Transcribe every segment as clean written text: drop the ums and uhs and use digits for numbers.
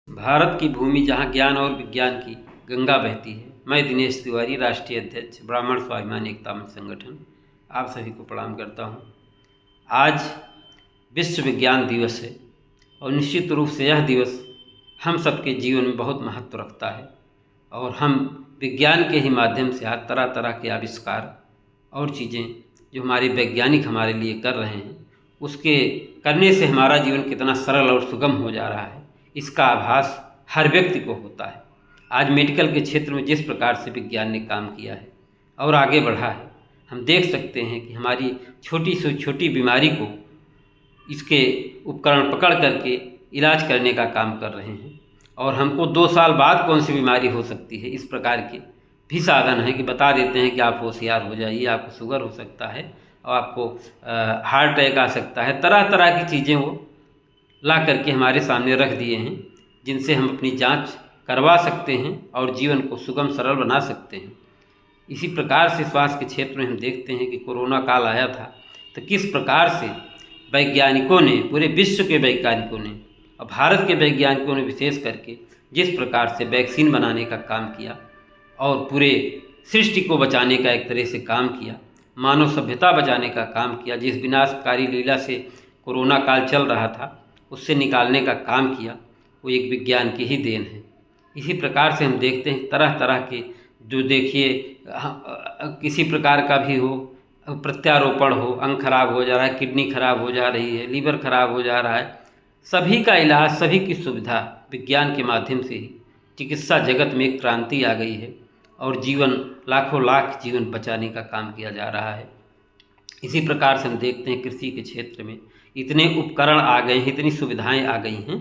भारत की भूमि जहाँ ज्ञान और विज्ञान की गंगा बहती है। मैं दिनेश तिवारी, राष्ट्रीय अध्यक्ष ब्राह्मण स्वाभिमान एकता मंच संगठन, आप सभी को प्रणाम करता हूँ। आज विश्व विज्ञान दिवस है और निश्चित रूप से यह दिवस हम सबके जीवन में बहुत महत्व रखता है और हम विज्ञान के ही माध्यम से आज तरह तरह के आविष्कार और चीज़ें जो हमारे वैज्ञानिक हमारे लिए कर रहे हैं, उसके करने से हमारा जीवन कितना सरल और सुगम हो जा रहा है, इसका आभास हर व्यक्ति को होता है। आज मेडिकल के क्षेत्र में जिस प्रकार से विज्ञान ने काम किया है और आगे बढ़ा है, हम देख सकते हैं कि हमारी छोटी से छोटी बीमारी को इसके उपकरण पकड़ करके इलाज करने का काम कर रहे हैं और हमको 2 साल बाद कौन सी बीमारी हो सकती है, इस प्रकार के भी साधन है कि बता देते हैं कि आप होशियार हो जाइए, आपको शुगर हो सकता है और आपको हार्ट अटैक आ सकता है। तरह तरह की चीज़ें वो ला करके हमारे सामने रख दिए हैं, जिनसे हम अपनी जांच करवा सकते हैं और जीवन को सुगम सरल बना सकते हैं। इसी प्रकार से स्वास्थ्य के क्षेत्र में हम देखते हैं कि कोरोना काल आया था तो किस प्रकार से वैज्ञानिकों ने, पूरे विश्व के वैज्ञानिकों ने और भारत के वैज्ञानिकों ने विशेष करके जिस प्रकार से वैक्सीन बनाने का काम किया और पूरे सृष्टि को बचाने का एक तरह से काम किया, मानव सभ्यता बचाने का काम किया, जिस विनाशकारी लीला से कोरोना काल चल रहा था उससे निकालने का काम किया, वो एक विज्ञान की ही देन है। इसी प्रकार से हम देखते हैं तरह तरह के जो देखिए किसी प्रकार का भी हो, प्रत्यारोपण हो, अंग खराब हो जा रहा है, किडनी खराब हो जा रही है, लीवर खराब हो जा रहा है, सभी का इलाज, सभी की सुविधा विज्ञान के माध्यम से ही चिकित्सा जगत में एक क्रांति आ गई है और जीवन लाखों लाख जीवन बचाने का काम किया जा रहा है। इसी प्रकार से हम देखते हैं कृषि के क्षेत्र में इतने उपकरण आ गए हैं, इतनी सुविधाएं आ गई हैं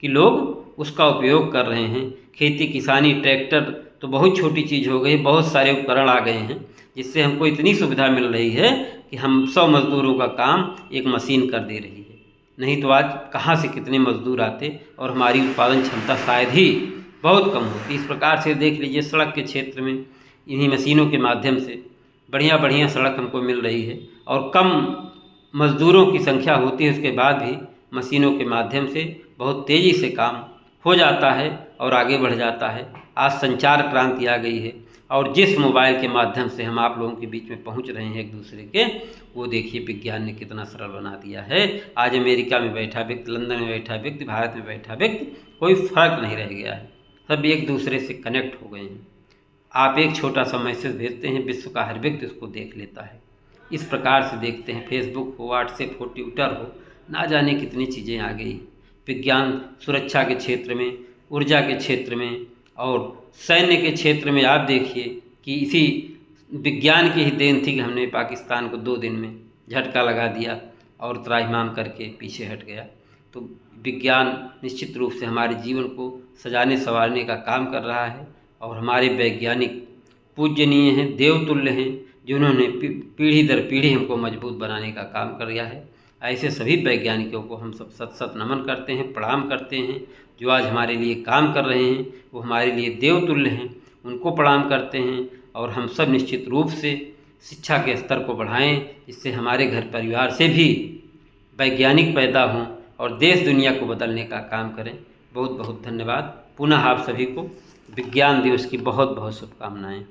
कि लोग उसका उपयोग कर रहे हैं। खेती किसानी ट्रैक्टर तो बहुत छोटी चीज़ हो गई, बहुत सारे उपकरण आ गए हैं जिससे हमको इतनी सुविधा मिल रही है कि हम 100 मज़दूरों का काम एक मशीन कर दे रही है। नहीं तो आज कहाँ से कितने मज़दूर आते और हमारी उत्पादन क्षमता शायद ही बहुत कम होती। इस प्रकार से देख लीजिए सड़क के क्षेत्र में इन्हीं मशीनों के माध्यम से बढ़िया बढ़िया सड़क हमको मिल रही है और कम मज़दूरों की संख्या होती है, उसके बाद भी मशीनों के माध्यम से बहुत तेज़ी से काम हो जाता है और आगे बढ़ जाता है। आज संचार क्रांति आ गई है और जिस मोबाइल के माध्यम से हम आप लोगों के बीच में पहुंच रहे हैं एक दूसरे के, वो देखिए विज्ञान ने कितना सरल बना दिया है। आज अमेरिका में बैठा व्यक्ति, लंदन में बैठा व्यक्ति, भारत में बैठा व्यक्ति, कोई फ़र्क नहीं रह गया है, सब एक दूसरे से कनेक्ट हो गए हैं। आप एक छोटा सा मैसेज भेजते हैं, विश्व का हर व्यक्ति उसको देख लेता है। इस प्रकार से देखते हैं फेसबुक हो, व्हाट्सएप हो, ट्विटर हो, ना जाने कितनी चीज़ें आ गई। विज्ञान सुरक्षा के क्षेत्र में, ऊर्जा के क्षेत्र में और सैन्य के क्षेत्र में आप देखिए कि इसी विज्ञान की ही देन थी कि हमने पाकिस्तान को 2 दिन में झटका लगा दिया और त्राहिमाम करके पीछे हट गया। तो विज्ञान निश्चित रूप से हमारे जीवन को सजाने संवारने का काम कर रहा है और हमारे वैज्ञानिक पूजनीय हैं, देवतुल्य हैं, जिन्होंने पीढ़ी दर पीढ़ी हमको मजबूत बनाने का काम कर दिया है। ऐसे सभी वैज्ञानिकों को हम सब सत सत नमन करते हैं, प्रणाम करते हैं। जो आज हमारे लिए काम कर रहे हैं वो हमारे लिए देवतुल्य हैं, उनको प्रणाम करते हैं और हम सब निश्चित रूप से शिक्षा के स्तर को बढ़ाएं, जिससे हमारे घर परिवार से भी वैज्ञानिक पैदा हों और देश दुनिया को बदलने का काम करें। बहुत बहुत धन्यवाद। पुनः आप सभी को विज्ञान दिवस की बहुत बहुत शुभकामनाएँ।